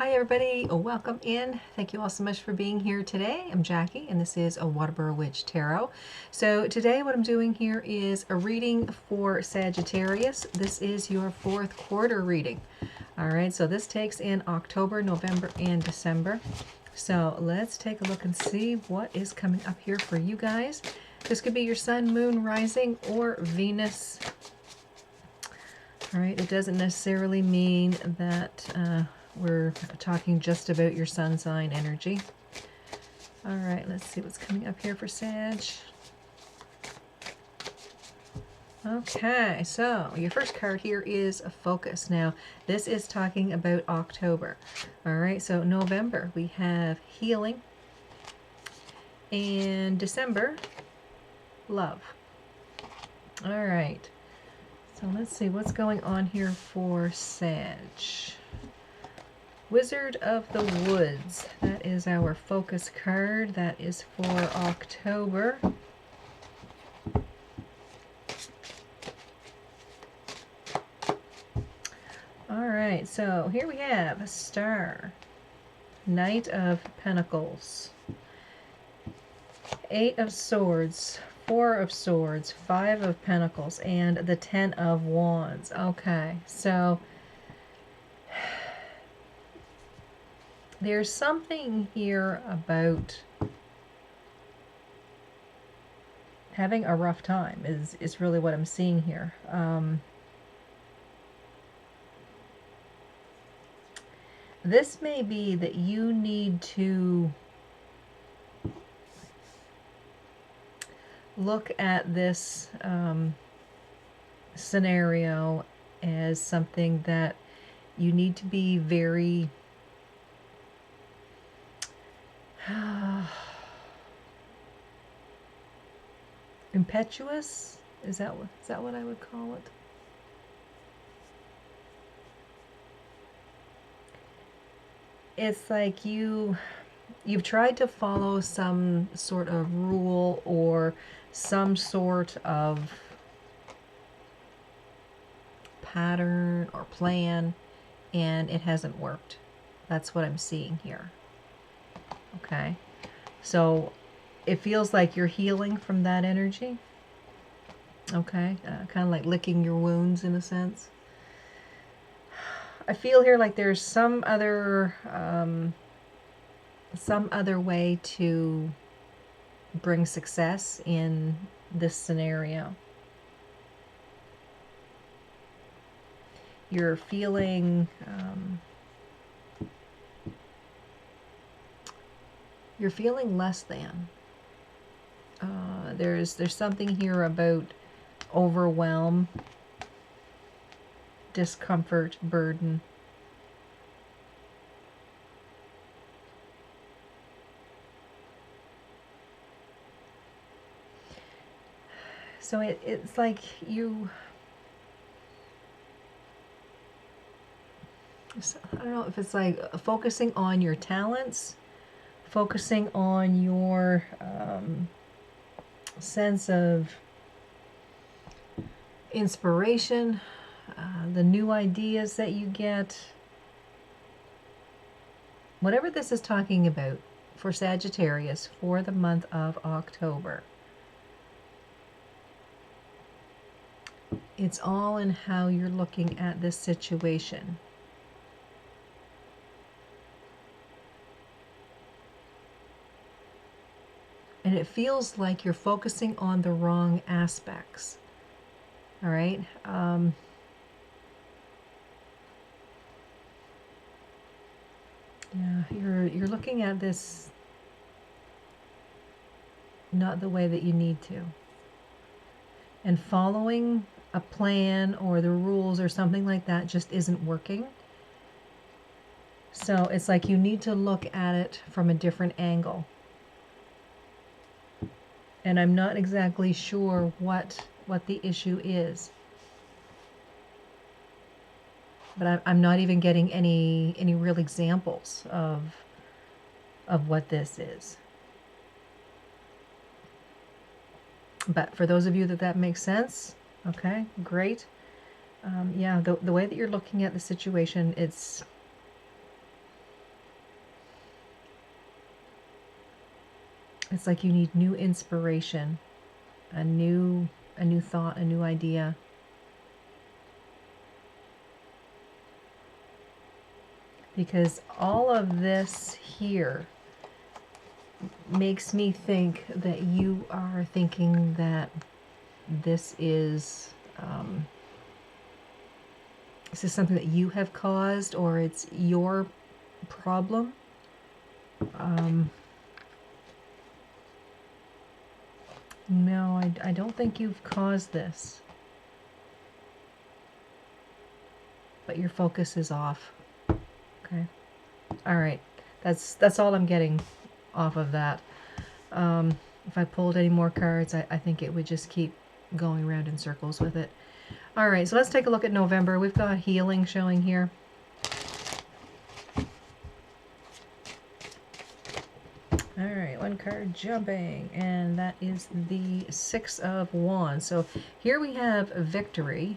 Hi everybody, welcome in. Thank you all so much for being here today. I'm Jackie and this is a Waterboro Witch Tarot. So today what I'm doing here is a reading for Sagittarius. This is your fourth quarter reading. Alright, so this takes in October, November, and December. So let's take a look and see what is coming up here for you guys. This could be your sun, moon, rising, or Venus. Alright, it doesn't necessarily mean that we're talking just about your sun sign energy. All right, let's see what's coming up here for Sag. Okay, so your first card here is a focus. Now, this is talking about October. All right, so November, we have healing. And December, love. All right, so let's see what's going on here for Sag. Wizard of the Woods. That is our focus card. That is for October. Alright, so here we have a star. Knight of Pentacles. 8 of Swords. 4 of Swords. 5 of Pentacles. And the 10 of Wands. Okay, so there's something here about having a rough time is really what I'm seeing here. This may be that you need to look at this scenario as something that you need to be very impetuous? Is that what I would call it? It's like you've tried to follow some sort of rule or some sort of pattern or plan, and it hasn't worked. That's what I'm seeing here. Okay, so it feels like you're healing from that energy. Okay, kind of like licking your wounds in a sense. I feel here like there's some other way to bring success in this scenario. You're feeling less than. There's something here about overwhelm, discomfort, burden. So it's like you, I don't know if it's like focusing on your talents, focusing on your sense of inspiration, the new ideas that you get. Whatever this is talking about for Sagittarius for the month of October, it's all in how you're looking at this situation. And it feels like you're focusing on the wrong aspects. All right. Yeah, you're looking at this not the way that you need to. And following a plan or the rules or something like that just isn't working. So it's like you need to look at it from a different angle. And I'm not exactly sure what the issue is. But I'm not even getting any real examples of what this is. But for those of you that makes sense, okay, great. Yeah, the way that you're looking at the situation, it's It's like you need new inspiration, a new thought, a new idea. Because all of this here makes me think that you are thinking that this is something that you have caused, or it's your problem. No, I don't think you've caused this. But your focus is off. Okay. All right. That's all I'm getting off of that. If I pulled any more cards, I think it would just keep going around in circles with it. All right, so let's take a look at November. We've got healing showing here. All right, one card jumping, and that is the Six of Wands. So here we have victory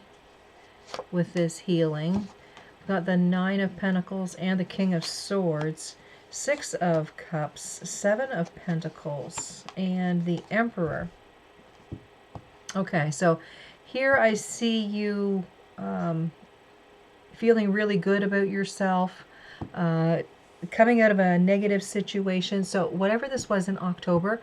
with this healing. We've got the Nine of Pentacles and the King of Swords, Six of Cups, Seven of Pentacles, and the Emperor. Okay, so here I see you feeling really good about yourself, coming out of a negative situation. So whatever this was in October,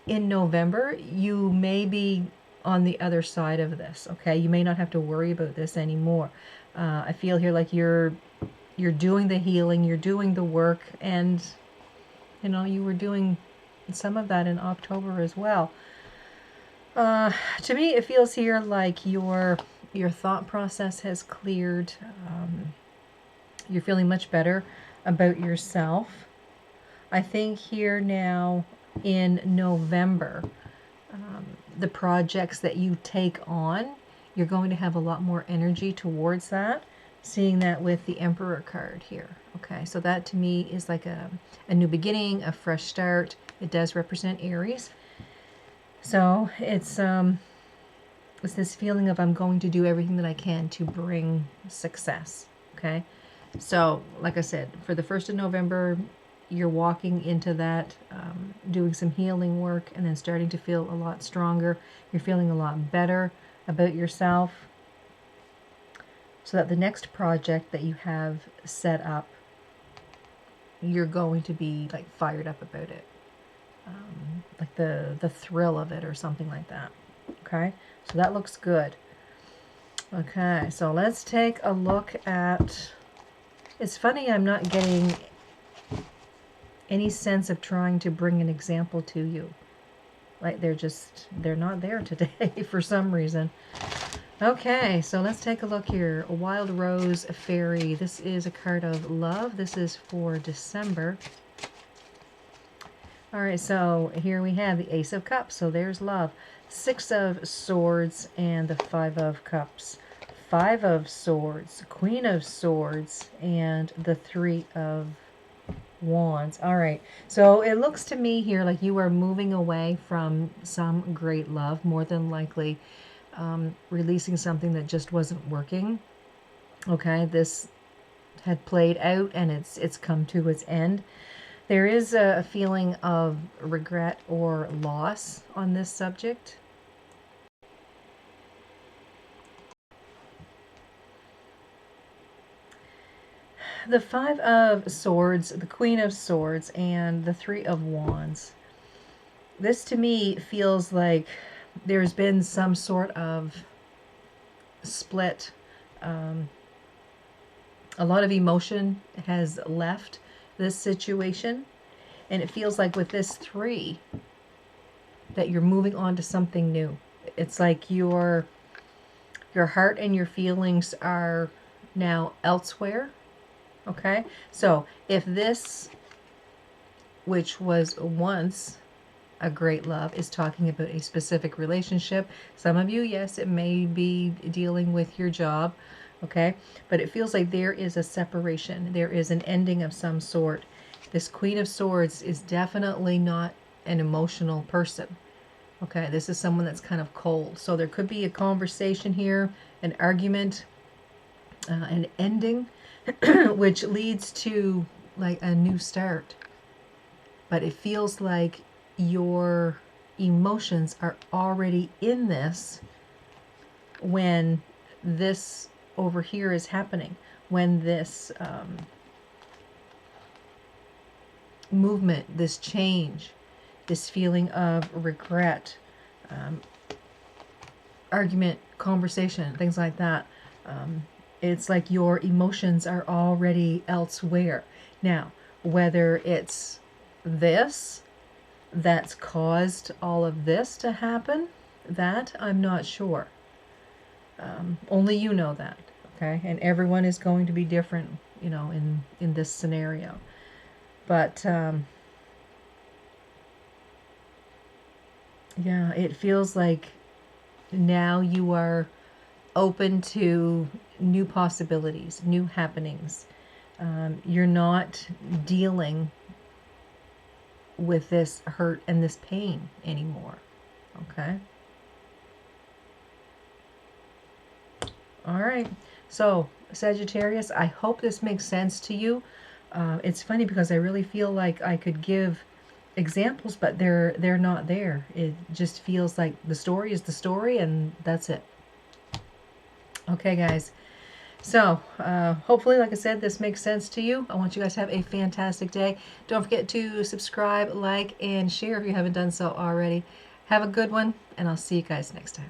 in November, you may be on the other side of this, okay? You may not have to worry about this anymore. I feel here like you're doing the healing, you're doing the work, and, you know, you were doing some of that in October as well. To me, it feels here like your thought process has cleared. You're feeling much better about yourself. I think here now in November, the projects that you take on, you're going to have a lot more energy towards that. Seeing that with the Emperor card here. Okay, so that to me is like a new beginning, a fresh start. It does represent Aries. So it's this feeling of I'm going to do everything that I can to bring success. Okay, so like I said, for the 1st of November, you're walking into that, doing some healing work, and then starting to feel a lot stronger. You're feeling a lot better about yourself, so that the next project that you have set up, you're going to be like fired up about it. Like the thrill of it or something like that. Okay, so that looks good. Okay, so let's take a look at, it's funny I'm not getting any sense of trying to bring an example to you. Like they're not there today for some reason. Okay, so let's take a look here. A Wild Rose Fairy. This is a card of love. This is for December. All right, so here we have the Ace of Cups. So there's love. Six of Swords and the Five of Cups. Five of Swords, Queen of Swords, and the Three of Wands. All right, so it looks to me here like you are moving away from some great love, more than likely releasing something that just wasn't working. Okay, this had played out and it's come to its end. There is a feeling of regret or loss on this subject. The Five of Swords, the Queen of Swords, and the Three of Wands. This to me feels like there's been some sort of split. A lot of emotion has left this situation, and it feels like with this three that you're moving on to something new. It's like your heart and your feelings are now elsewhere. Okay, so if this, which was once a great love, is talking about a specific relationship, some of you, yes, it may be dealing with your job. Okay, but it feels like there is a separation. There is an ending of some sort. This Queen of Swords is definitely not an emotional person. Okay, this is someone that's kind of cold. So there could be a conversation here, an argument, an ending, which leads to like a new start. But it feels like your emotions are already in this when this over here is happening, when this movement, this change, this feeling of regret, argument, conversation, things like that. It's like your emotions are already elsewhere. Now, whether it's this that's caused all of this to happen, that I'm not sure. Only you know that, okay? And everyone is going to be different, you know, in this scenario. But yeah, it feels like now you are open to new possibilities, new happenings. You're not dealing with this hurt and this pain anymore. Okay? All right. So, Sagittarius, I hope this makes sense to you. It's funny because I really feel like I could give examples, but they're not there. It just feels like the story is the story, and that's it. Okay, guys. So, hopefully, like I said, this makes sense to you. I want you guys to have a fantastic day. Don't forget to subscribe, like, and share if you haven't done so already. Have a good one, and I'll see you guys next time.